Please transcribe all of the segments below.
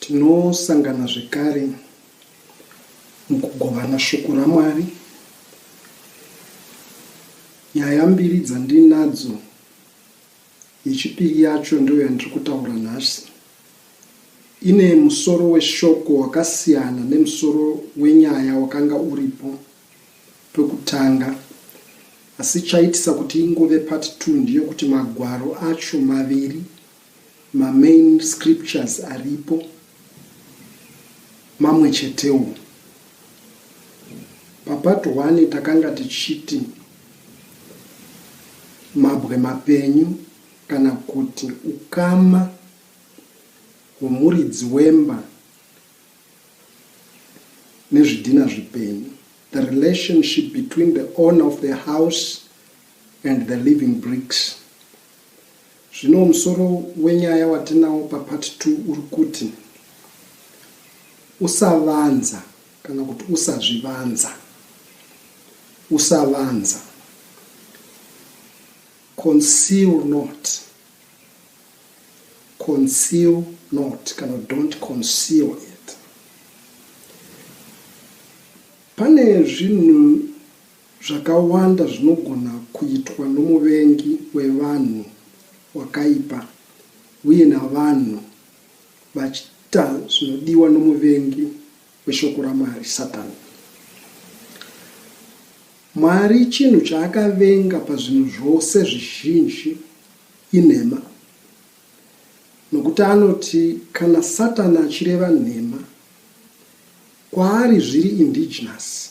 Tinosangana zvekare mukugovana shoko raMwari. Nyaya mbiri dzandinadzo, yechipiri yacho ndiyo yandiri kutaura nhasi. Ine musoro weshoko wakasiyana nemusoro wenyaya wakanga uripo pekutanga, asi chaitisa kuti ingove part 2 ndiyo kuti magwaro acho maviri, main scriptures aripo, mamwe chetewo. Part 1 takanga tichiti mabwe mapenyu kana kuti ukama hwomuridzi wemba nezvidhina zvipenyu, the relationship between the owner of the house and the living bricks. Zvino musoro wenyaya watinawo part 2 uri kuti usavanza kana kuti usazvivanza. Usavanza. Conceal not. Conceal not, kana don't conceal it. Pane zvinhu zvakawanda zvinogona kuitwa nomuvengi wevanhu wakaipa uye navanhu vachita zvinodiwa nomuvengi weshoko raMwari, Satani. Mwari chinhu chaakavenga pazvinhu zvose zvizhinji inhema. Nokuti anoti kana Satani achireva nhema, kwaari zviri indigenous,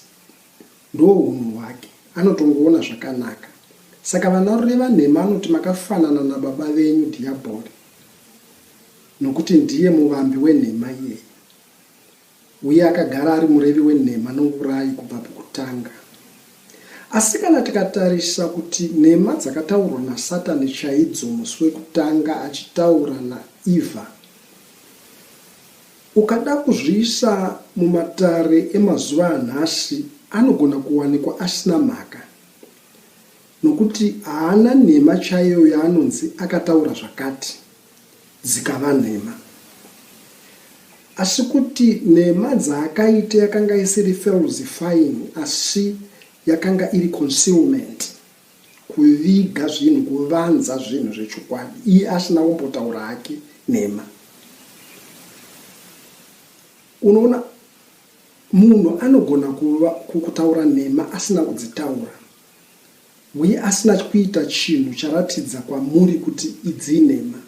ndo unhu hwake, anotongoona zvakanaka. Saka vanoreva nhema anoti makafanana nababa venyu dhiabhori, nokuti ndiye muvambi wenhema iyeye, uye akagara ari murevi wenhema nourayi kubva pakutanga. Asi kana tikatarisa kuti nhema dzakataurwa naSatani chaidzo musi wekutanga achitaura naEvha, ukada kuzviisa mumatare emazuva anhasi, anogona kuwanikwa asina mhaka, nokuti haana nhema chaiyo yaanonzi akataura zvakati dzikava nhema. Asi kuti nhema dzaakaita yakanga isiri falsifying, asi yakanga iri concealment, kuviga zvinhu, kuvanza zvinhu zvechokwadi, iye asina kumbotaura hake nhema. Unoona, munhu anogona kutaura nhema asina kudzitaura, uye asina kuita chinhu charatidza kwamuri kuti idzi nhema,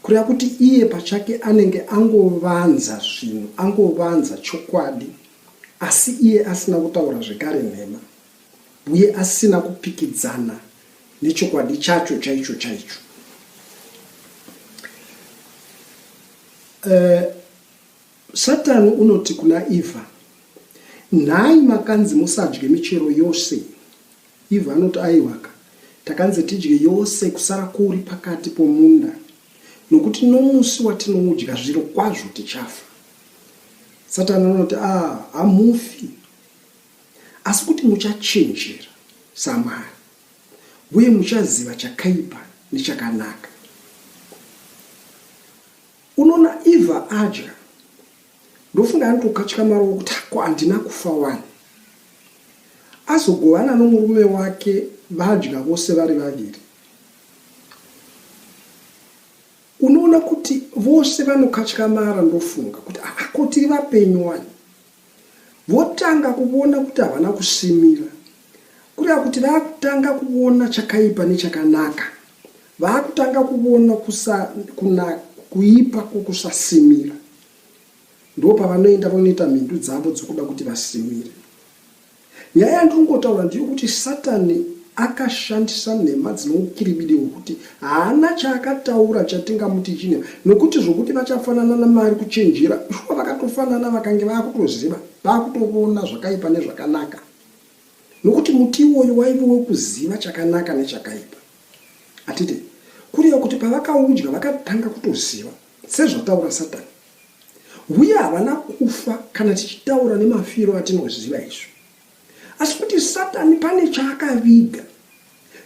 kureva kuti iye pachake anenge angovanza zvinhu, angovanza chokwadi, asi iye asina kutaura zvekare nhema, uye asina kupikidzana nechokwadi chacho chaicho chaicho. Satani unoti kuna Evha, nhai makanzi musadye michero yose. Evha anoti aiwaka, takanzi tidye yose kusara kuri pakati pomunda, nokuti nomusi watinoudya zviro kwazvo tichafa. Satani anoti hamufi, asi kuti muchachenjera saMwari, uye muchaziva chakaipa nechakanaka. Unoona, Evha adya, ndofunga anotokatyamara wokuti ko handina kufa wani. Azogovana nomurume wake, vadya vose vari vaviri. Unoona kuti vose vanokatyamara, ndofunga kuti ko tiri vapenyu wani. Votanga kuona kuti havana kusimira, kureva kuti vakutanga kuona chakaipa nechakanaka, vakutanga kuona kuipa kwokusasimira. Ndo pavanoenda vanoita mhindu dzavo dzokuda kuti vasimire. Nyaya yandingotaura ndiyo kuti Satani akashandisa nhema dzinoukiribidi hwekuti haana chaakataura chatingamuti chine, nokuti zvokuti vachafanana naMwari kuchenjera, shuwa vakatofanana, vakange vakutoziva, vakutoona zvakaipa nezvakanaka, nokuti muti iwoyo waive wekuziva chakanaka nechakaipa. Atite kureva kuti pavakaudya vakatanga kutoziva, sezvataura Satani, uye havana kufa kana tichitaura nemafiro atinoziva izvo. Asi kuti Satani pane chaakaviga.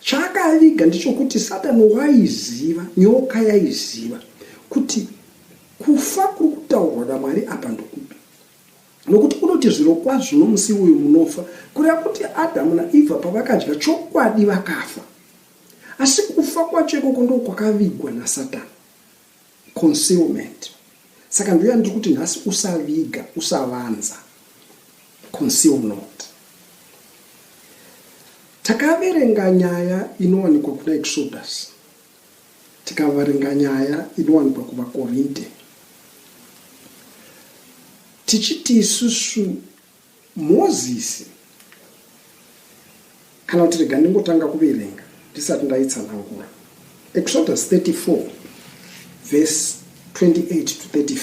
Chaakaviga ndichokuti Satani waiziva, nyoka yaiziva, kuti kufa kuri taurwa naMwari apa ndokupi. Nokuti unoti zviro kwazvo nomusi uyu munofa, kureva kuti Adamu naEvha pavakadya chokwadi vakafa. Asi kufa kwacho ikoko ndo kwakavigwa naSatani. Concealment. Saka ndoya ndiri kuti nhasi usaviga, usavanza. Conceal not. Takaverenga nyaya inowanikwa kuna Exodus. Tikaverenga nyaya inowanikwa kuvaKorinde. Tichiti isusu Mozisi, kana kuti rega ndingotanga kuverenga ndisati ndaitsanangura. Exodus 34 verse 28 to 35.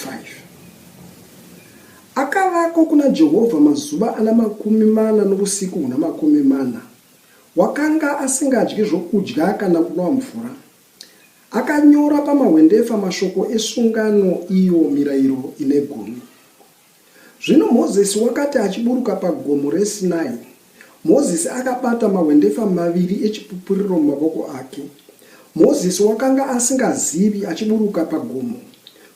Akavako kuna Jehovha mazuva ana 40 nousiku huna 40. Wakanga asingadyi zvokudya kana kunwa mvura. Akanyora pamahwendefa mashoko esungano, iyo mirayiro ine gumi. Zvino Mozisi wakati achiburuka pagomo reSinai, Mozisi akabata mahwendefa 2 echipupuriro mumavoko ake. Mozisi wakanga asingazivi achiburuka pagomo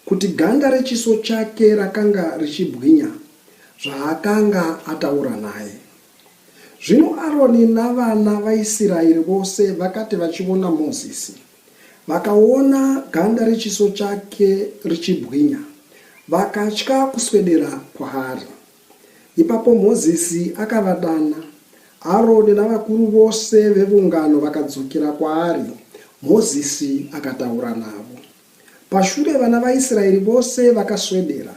kuti ganda rechiso chake rakanga richibwinya zvaakanga ataura naye. Zvino Aroni navana vaIsraeri vose vakati vachiona Mozisi, vakaona ganda rechiso chake richibwinya, vakatya kuswedera kwaari. Ipapo Mozisi akavadana. Aroni navakuru vose vevungano vakadzokera kwaari. Mozisi akataura navo. Pashure vana vaIsraeri vose vakaswedera.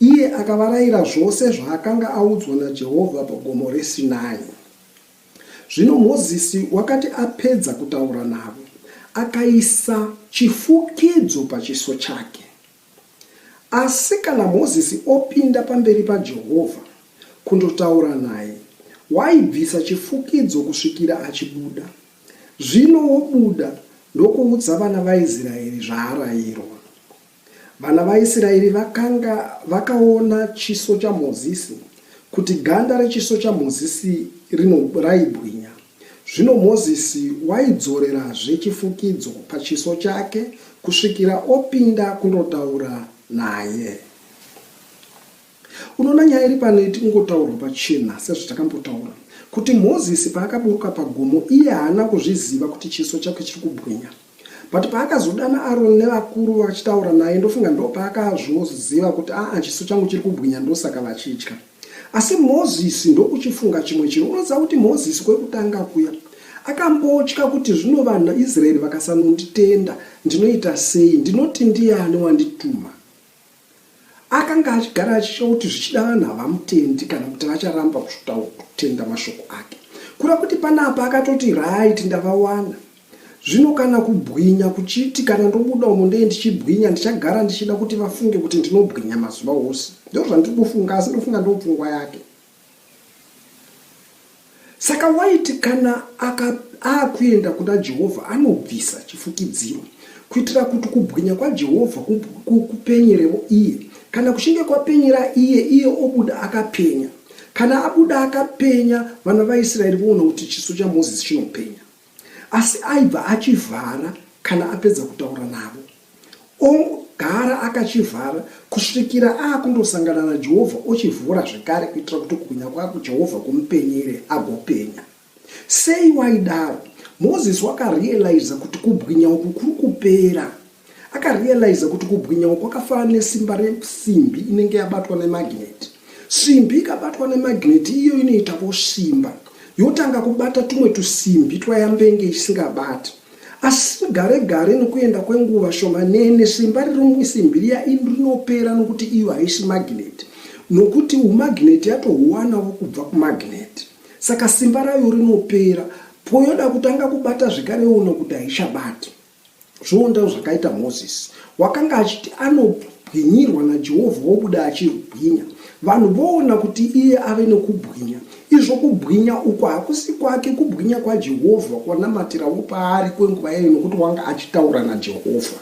Iye akavarayira zvose zvaakanga audzwa naJehovha pagomo reSinai. Zvino Mozisi wakati apedza kutaura navo, akaisa chifukidzo pachiso chake. Asi kana Mozisi opinda pamberi paJehovha kundotaura naye, waibvisa chifukidzo kusvikira achibuda. Zvino wobuda ndokuudza vana vaIsraeri zvaarayirwa. Vana vaIsraeri vakaona chiso chaMozisi, kuti ganda rechiso chaMozisi raibwinya. Zvino Mozisi waidzorerazve chifukidzo pachiso chake kusvikira opinda kundotaura naye. Unoona nyaya iri pano itingotaurwa pachena sezvatakambotaura kuti Mozisi paakaburuka pagomo iye haana kuzviziva kuti chiso chake chiri kubwinya. But paakazodana Aroni nevakuru vachitaura naye, ndofunga ndo paakazoziva kuti chiso changu chiri kubwinya, ndosaka vachitya. Asi Mozisi ndokuchifunga chimwe chinhu. Unoziva kuti Mozisi kwekutanga kuya akambotya kuti zvino vanhu vaIsraeri vakasanonditenda ndinoita sei, ndinoti ndiani wandituma. Akanga achigara achitya kuti zvichida vanhu havamutendi kana kuti vacharamba kutenda mashoko ake. Kura kuti panapa akatoti right, ndavawana. Zvino kana kubwinya kuchiti kana ndobuda umo ndeye ndichibwinya, ndichagara ndichida kuti vafunge kuti ndinobwinya mazuva ose. Ndo zvandiri kufunga, asi ndofunga ndo pfungwa yake. Saka waiti kana akuenda kuna Jehovha anobvisa chifukidziro kuitira kuti kubwinya kwaJehovha kupenyerewo iye. Kana kuchinge kwapenyera iye obuda akapenya. Kana abuda akapenya, vana vaIsraeri voona kuti chiso chaMozisi chinopenya. Asi aibva achivhara kana apedza kutaura navo. Ogara akachivhara kusvikira akundosangana naJehovha, ochivhura zvekare kuitira kuti kubwinya kwake Jehovha kumupenyere agopenya. Sei waidaro? Mozisi wakarealiza kuti kubwinya uku kuri kupera. Akarealiza kuti kubwinya uku kwakafanana nesimba resimbi inenge yabatwa nemagneti. Simbi ikabatwa nemagneti iyo inoitawo simba. Yotanga kubata tumwe tusimbi twayambenge isingabati. Asi gare nokuenda kwenguva shomanene simba riri musimbi riya rinopera nokuti iyo haisi magneti. Nokuti umagneti yatohuwanawo kubva kumagneti. Saka simba rayo rinopera. Poyoda kutanga kubata zvikarewo nokuti haichabati. Zvonda zvakaita Mozisi. Wakanga achiti anobwinyirwa naJehovha wobuda achibwinya. Vanhu voona kuti iye ave nokubwinya. Izvo kubwinya uko hakusi kwake, kubwinya kwaJehovha kwanamatirawo paari kwenguva yayo nokuti wanga achitaura naJehovha.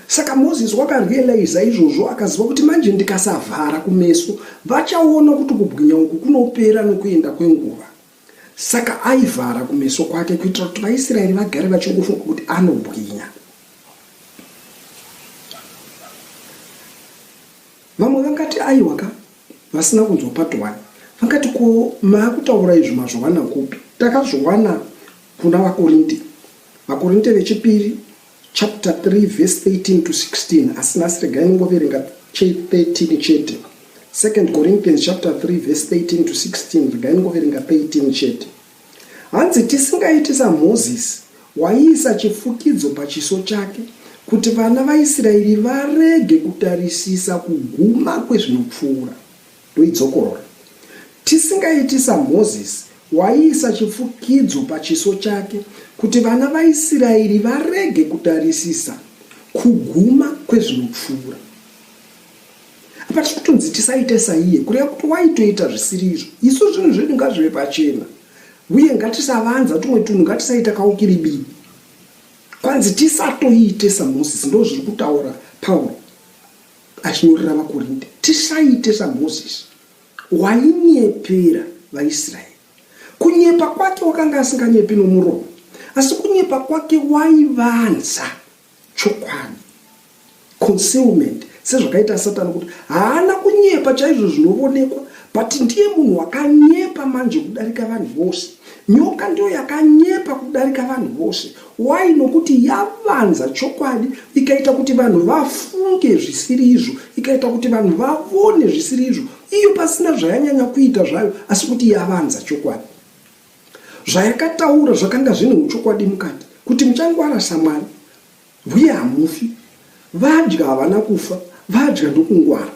Saka Mozisi wakarealiza izvozvo, akaziva kuti manje ndikasavhara kumeso vachaona kuti kubwinya uku kunopera nokuenda kwenguva. Saka aivhara kumeso kwake kuitira kuti vaIsraeri vagare vachingofunga kuti anobwinya. Vamwe vangati aiwaka vasina kunzopatwani. Vangati ko maakutaura izvo mazvowana kupi? Takazvowana kuna Vakorinte vechipiri chapter 3 verse 18 to 16. Asi nhasi regai ningoverenga 13 chete. 2 Corinthians chapter 3 verse 18 to 16. Regai ningoverenga 13 chete. Hanzi tisingaiti saMozisi waiisa chifukidzo pachiso chake kuti vana vaIsraeri varege kutarisisa kuguma kwezvinopfuura. Ndoidzokorora. Tisingaiti saMozisi waiisa chifukidzo pachiso chake kuti vana vaIsraeri varege kutarisisa kuguma kwezvinopfuura. Apa tikutonzi tisaite saiye kureva kuti waitoita zvisiri izvo. Isu zvinhu zvedu ngazvive pachena. Uye ngatisavanza tumwe tunhu ngatisaita kaukiribini. Kwanzi tisatoite saMozisi. Ndo zviri kutaura Pauro achinyorera Vakorinte. Tisaite saMozisi wainyepera vaIsraeri. Kunyepa kwake wakanga asinganyepi nomuromo, asi kunyepa kwake waivanza chokwadi, concealment. Sezvakaita Satani kuti haana kunyepa chaizvo zvinoonekwa, but ndiye munhu wakanyepa manje kudarika vanhu vose. Nyoka ndiyo yakanyepa kudarika vanhu vose. Why? Nokuti yavanza chokwadi, ikaita kuti vanhu vafunge zvisiri izvo, ikaita kuti vanhu vavone zvisiri izvo. Iyo pasina zvayanyanya kuita zvayo, asi kuti yavanza chokwadi. Zvayakataura zvakanga zvine uchokwadi mukati, kuti muchangwara saMwari, uye hamufi, vadya havana kufa, vadya ndokungwara.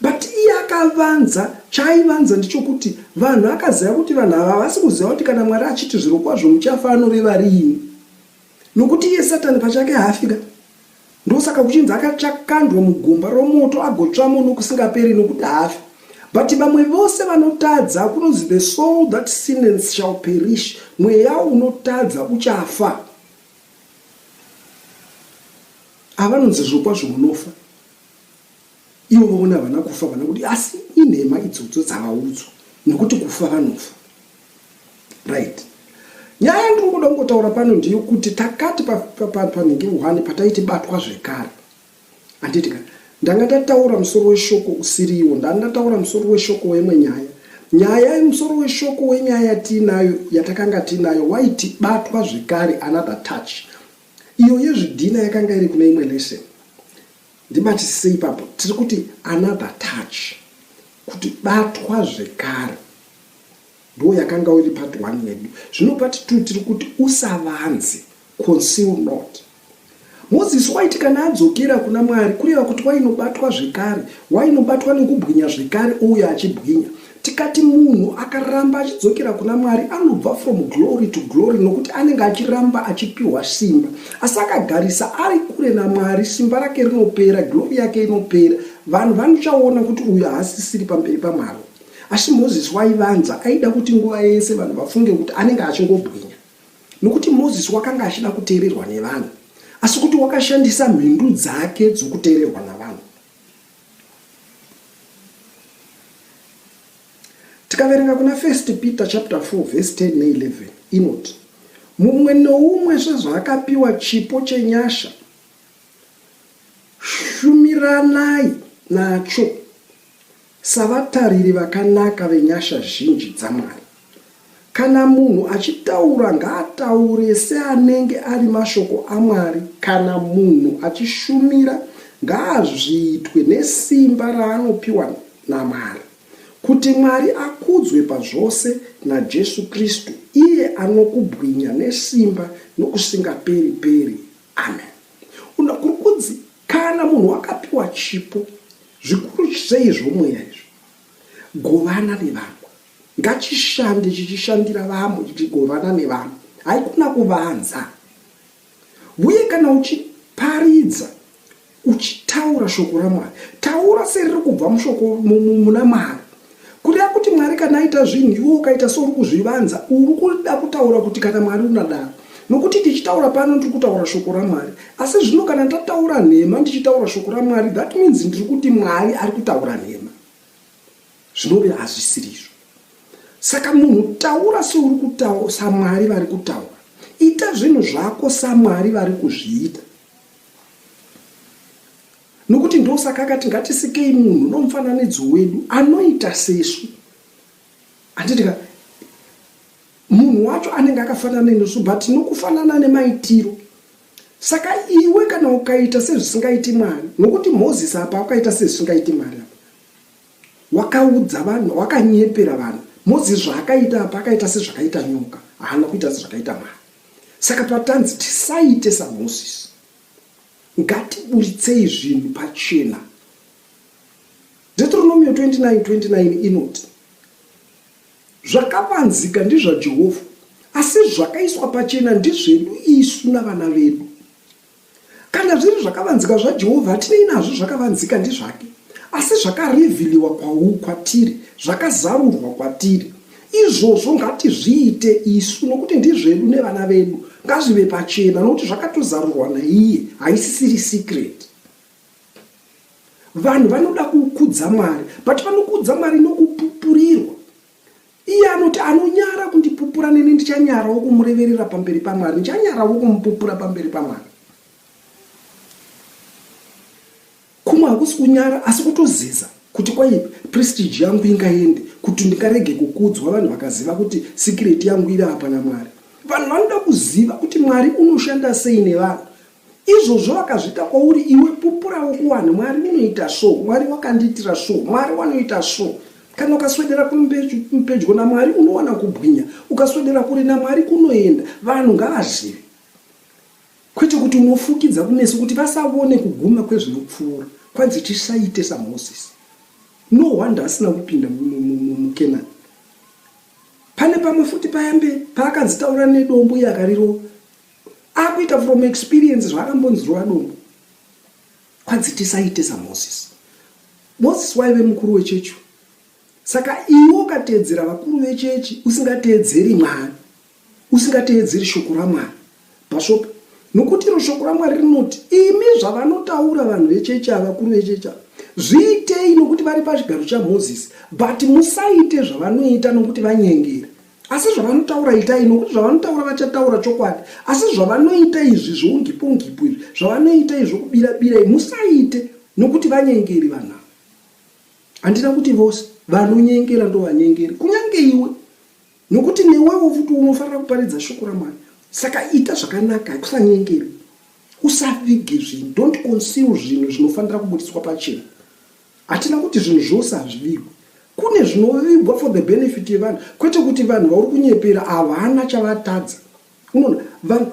But iye akavanza, chaivanza ndichokuti vanhu akaziva kuti vanhu ava vasi kuziva kuti kana Mwari achiti zviro kwazvo muchafa anoreva riini. Nokuti iye Satani pachake haafika. Ndosaka kuchinzi akachakandwa mugomba romoto agotsvamo nokusingaperi nokuti haafi. But vamwe vose vanotadza kunonzi the soul that sinneth shall perish. Mweya unotadza uchafa. Avanonzi zviro kwazvo munofa. Ivo vaona vana kufa vana kuti asi inhema idzodzo dzavaudzwa nokuti kufa vanofa. Right. Nyaya ndingoda kungotaura pano ndiyo kuti takati panhingi 1 pataiti batwa zvekare. Anditi ndanga ndataura musoro weshoko usiriwo, ndataura musoro weshoko wemwe nyaya. Nyaya yemusoro weshoko wenyaya tinayo yatakanga tinayo waiti batwa zvekare, another touch. Iyo yezvidhina yakanga iri kune imwe lesson. Ndibatisise ipapo tiri kuti another touch, kuti batwa zvekare ndo yakanga iri part 1 yedu. Zvino part 2 tiri kuti usavanze, conceal not. Mozisi waiti kana adzokera kuna Mwari kureva kuti wainobatwa zvekare, wainobatwa nekubwinya zvekare uye achibwinya. Tikati munhu akaramba achidzokera kuna Mwari anobva from glory to glory nokuti anenge achiramba achipiwa simba. Asi akagarisa ari kure naMwari simba rake rinopera, glory yake inopera. Vanhu vanochaona kuti uyu haasisiri pamberi paMwari. Asi Mozisi waivanza, aida kuti nguva yese vanhu vafunge kuti anenge achingobwinya. Nokuti Mozisi wakanga achida kuteererwa nevanhu, asi kuti wakashandisa mhindu dzake dzokuteererwa navanhu. Tikaverenga kuna 1 Peter chapter 4 verse 10 ne11 inoti, mumwe noumwe sezvaakapiwa chipo chenyasha, shumiranai nacho savatariri vakanaka venyasha zhinji dzaMwari. Kana munhu achitaura ngaataure seanenge ari mashoko aMwari. Kana munhu achishumira ngaazviitwe nesimba raanopiwa naMwari, kuti Mwari akudzwe pazvose naJesu Kristu, iye anokubwinya nesimba nokusingaperi-peri. Amen. Unakurukudzi kana munhu akapiwa chipo zvikuru sei zvomweya izvo, govana nevanhu. Ngachishande chichishandira vamwe, chichigovana nevanhu, haikuna kuvanza. Uye kana uchiparidza, uchitaura shoko raMwari, taura seriri kubva mushoko muna Mwari. Kureva kuti Mwari kana aita zvinhu iwe ukaita souri kuzvivanza, uri kuda kutaura kuti kana Mwari unadaro. Nokuti tichitaura pano ndiri kutaura shoko raMwari, asi zvino kana ndataura nhema ndichitaura shoko raMwari, that means ndiri kuti Mwari ari kutaura nhema. Zvinove hazvisiri izvo. Saka munhu taura seuri kutaura saMwari vari kutaura. Ita zvinhu zvako saMwari vari kuzviita. Nokuti ndo ndosaka akati ngatisikei munhu nomufananidzo wedu anoita sesu. Anditika munhu wacho anenge akafanana nesu but nokufanana nemaitiro. Saka iwe kana ukaita sezvisingaiti Mwari, nokuti Mozisi apa akaita sezvisingaiti Mwari apa, wakaudza vanhu, wakanyepera vanhu. Mozisi zvaakaita apa akaita sezvakaita nyoka, haana kuita sezvakaita Mwari. Saka patanzi tisaite saMozisi, ngatiburitsei zvinhu pachena. Deuteronomy 29:29 inoti zvakavanzika ndizvaJehovha, asi zvakaiswa pachena ndizvedu isu navana vedu. Kana zviri zvakavanzika zvaJehovha, hatinei nazvo zvakavanzika ndizvake, asi zvakarevhiliwa kwatiri, zvakazarurwa kwatiri, izvozvo ngatizviite isu, nokuti ndizvedu nevana vedu. Ngazvive pachena, nokuti zvakatozarurwa naiye, haisisiri secret. Vanhu vanoda kukudza Mwari, but vanokudza Mwari nokupupurirwa. Iye anoti anonyara kundipupura, neni ndichanyarawo kumureverera pamberi paMwari, ndichanyarawo kumupupura pamberi paMwari. Kumwe hakusi kunyara, asi kutoziza kuti kwai prestige yangu ingaende, kuti ndikarege kukudzwa vanhu vakaziva kuti secret yangu iri apa naMwari. Vanhu vanoda kuziva kuti Mwari unoshanda sei nevanhu. Izvozvo vakazvita kwauri, iwe pupurawo kuvanhu, Mwari unoita so, Mwari wakandiitira so, Mwari wanoita so. Kana ukaswedera kumupedyo naMwari unowana kubwinya, ukaswedera kure naMwari kunoenda. Vanhu ngavazive, kwete kuti unofukidza kunesu kuti vasavone kuguma kwezvinopfuura. Kwanzi tisaite saMozisi. No wonder asina kupinda muKenani. Pane pamwe futi payambe paakanzitaura nedombo yakariro, akuita from experience zvakambonzirwa dombo. Kwanzi tisaite saMozisi. Mozisi waive mukuru wechechi. Saka iwe ukateedzera vakuru vechechi usingateedzeri Mwari, usingateedzeri shoko raMwari pashopa, nokuti shoko raMwari rinoti imi zvavanotaura vanhu vechechi, vakuru vechechi, zviitei nokuti vari pachigaro chaMozisi, but musaite zvavanoita nokuti vanyengera. Asi zvavanotaura itai, nokuti zvavanotaura vachataura chokwadi, asi zvavanoita izvi zvoungipo-ungipo izvi, zvavanoita izvi zvokubira-bira, musaite nokuti vanyengeri vanhu. Handina kuti vose vanonyengera ndo vanyengeri, kunyange iwe, nokuti newewo futi unofanira kuparidza shoko raMwari. Saka ita zvakanaka, kusanyengera, usavige zvinhu, don't conceal zvinhu zvinofanira kubudiswa pachena. Hatina kuti zvinhu zvose hazvivigwe, kune zvinovigwa for the benefit yevanhu, kwete kuti vanhu vauri kunyepera havana chavatadza. Unoona,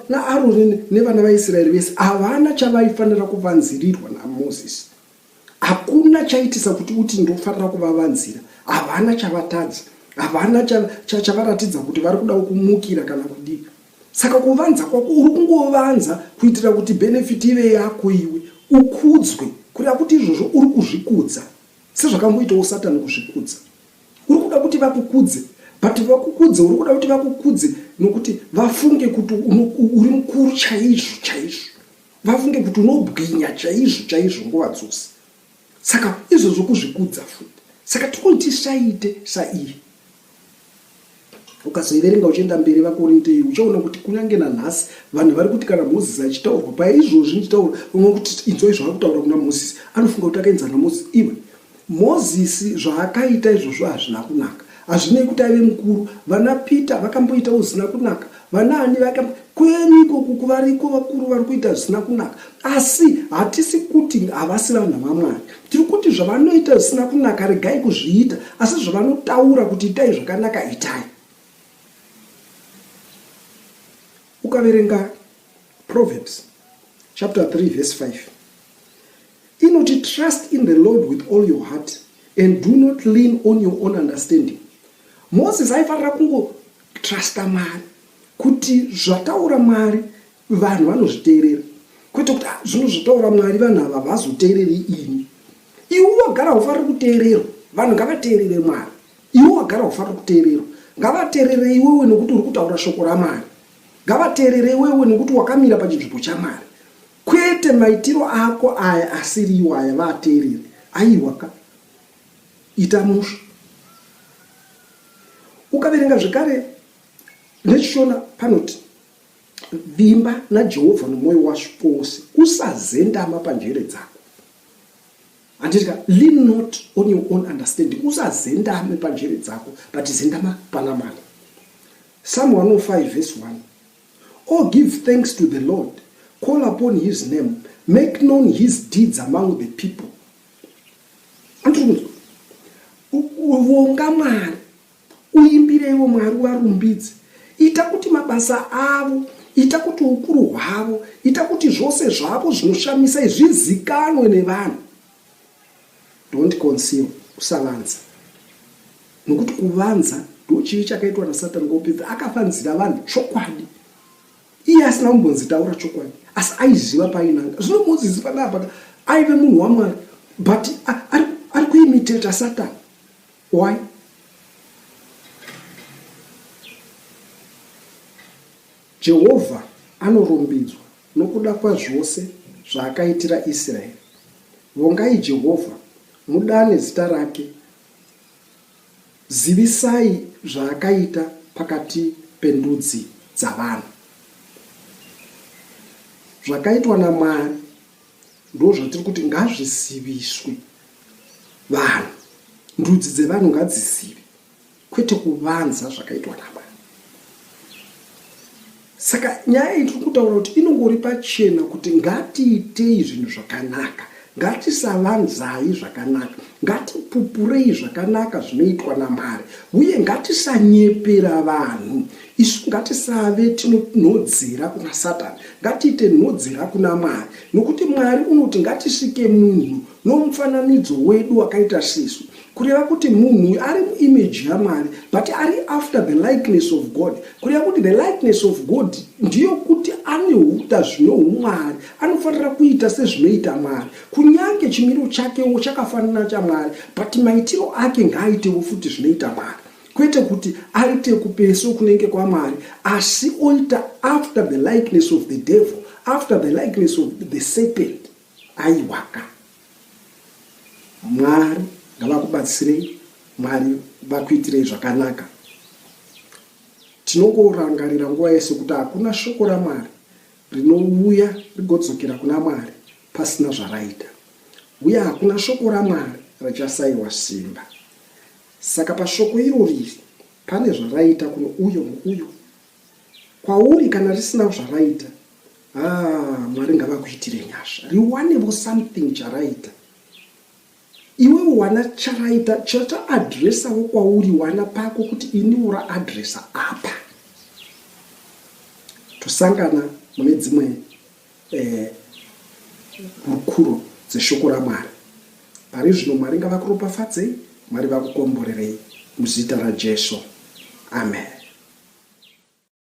naAroni nevana vaIsraeri vese havana chavaifanira kuvanzirirwa naMozisi. Hakuna chaitisa kuti uti ndofanira kuvavanzira, havana chavatadza, havana chavaratidza kuti vari kuda kumukira kana kudii. Saka kuvanza kwako uri kungovanza kuitira kuti benefit ive yako iwe, ukudzwe, kuda kuti izvozvo uri kuzvikudza, sezvakamboitawo Satani kuzvikudza. Uri kuda kuti vakukudze, but vakukudze, uri kuda kuti vakukudze nokuti vafunge kuti uri mukuru chaizvo, vafunge kuti unobwinya chaizvo nguva dzose. Saka izvozvo kuzvikudza futi. Saka tisaite saiye. Ukazoiverenga uchienda mberi vaKorinte, uchaona kuti kunyange nanhasi vanhu vari kuti kana Mozisi achitaurwa paizvozvi ndichitaura, umwe kuti inzwai zvaakutaura kuna Mozisi, anofunga kuti akaenzana naMozisi. Iwe Mozisi zvaakaita izvozvo hazvina kunaka. Hazvinei kuti ave mukuru. Vana Pita vakamboitawo zvisina kunaka, vana Ani kwenyu ikoko kuvariko vakuru vari kuita zvisina kunaka. Asi hatisi kuti havasi vanhu vaMwari. Tiri kuti zvavanoita zvisina kunaka regai kuzviita, asi zvavanotaura kuti itai zvakanaka itai. Ukaverenga Proverbs chapter 3 verse 5, inoti trust in the Lord with all your heart and do not lean on your own understanding. Moses aifanira kungo trusta Mwari, kuti zvataura Mwari vanhu vanozviteerera, kwete kuti zvino zvataura Mwari vanhu ava vazoteereri ini. Iwe wagara ufanira kuteererwa, vanhu ngavateerere Mwari. Iwe wagara ufanira kuteererwa, ngavateerere iwewe nokuti uri kutaura shoko raMwari. Ngavateerere iwewe nokuti wakamira pachinzvimbo chaMwari, kwete maitiro ako aya asiriwo aya vateerere. Aiwaka ita musha. Ukaverenga zvakare nechishona panoti vimba naJehovha nomwoyo wako wose, usazendama panjere dzako. Andika, lean not on your own understanding. Usazendame panjere dzako, but zendama pana Mwari. Psalm 105 verse 1. Oh, give thanks to the Lord. Call upon his name. Make known his deeds among the people. Uvonga Mwari. Uimbirewo Mwari warumbidze. Ita kuti mabasa avo, ita kuti ukuru hwavo, ita kuti zvose zvavo zvinoshamisa zvizikanwe nevanhu. Don't conceal. Usavanze. Nokuti kuvanza ndo chivi chakaitwa naSatani ngopedza akafanzira vanhu chokwadi. Iye asina kumbonzitaura chokwadi, asi aiziva painanga. Zvino Mozisi panapa aive munhu waMwari, but ari kuimiteta Satani. Why? Jehovha anorumbidzwa nokuda kwazvose zvaakaitira Israeri. Vongai Jehovha, mudane zita rake, zivisai zvaakaita pakati pendudzi dzavanhu. Zvakaitwa naMwari ndo zvatiri kuti ngazviziviswe vanhu, ndudzi dzevanhu ngadzizive, kwete kuvanza zvakaitwa naMwari. Saka nyaya iyi tiri kutaura kuti inongori pachena kuti ngatiitei zvinhu zvakanaka, ngatisavanzai zvakanaka, ngatipupurei zvakanaka zvinoitwa naMwari, uye ngatisanyepera vanhu. Isu ngatisave tinonhodzera kuna Satani, ngatiite nhodzera kuna Mwari, nokuti Mwari unoti ngatisvike munhu nomufananidzo wedu wakaita sesu, kureva kuti munhu ari muimage yaMwari, but ari after the likeness of God. Kureva kuti the likeness of God ndiyo kuti anehuta zvinoumwari, anofanira kuita sezvinoita Mwari, kunyange chimiro chakewo chakafanana chaMwari, but maitiro ake ngaaitewo futi zvinoita Mwari, kwete kuti aite kupeso kunenge kwaMwari, asi oita after the likeness of the devil, after the likeness of the serpent. Aiwaka. Mwari ngavakubatsirei, Mwari vakuitirei zvakanaka. Tinongorangarira nguva yese kuti hakuna shoko raMwari rinouya rigodzokera kuna Mwari pasina zvaraita, uye hakuna shoko raMwari rachasayiwa simba. Saka pashoko irori pane zvaraita kuno uyo nouyo. Kwauri kana risina zvaraita, Mwari ngavakuitire nyasha, riwanevo something charaita. Iwewe wana charaita chachaadresawo kwauri wana pako kuti ini ura adresa apa. Tosangana mune dzimwe rukuro dzeshoko raMwari. Pari zvino Mwari ngavakuropafadzei, Mwari vakukomborerei muzita raJesu. Amen.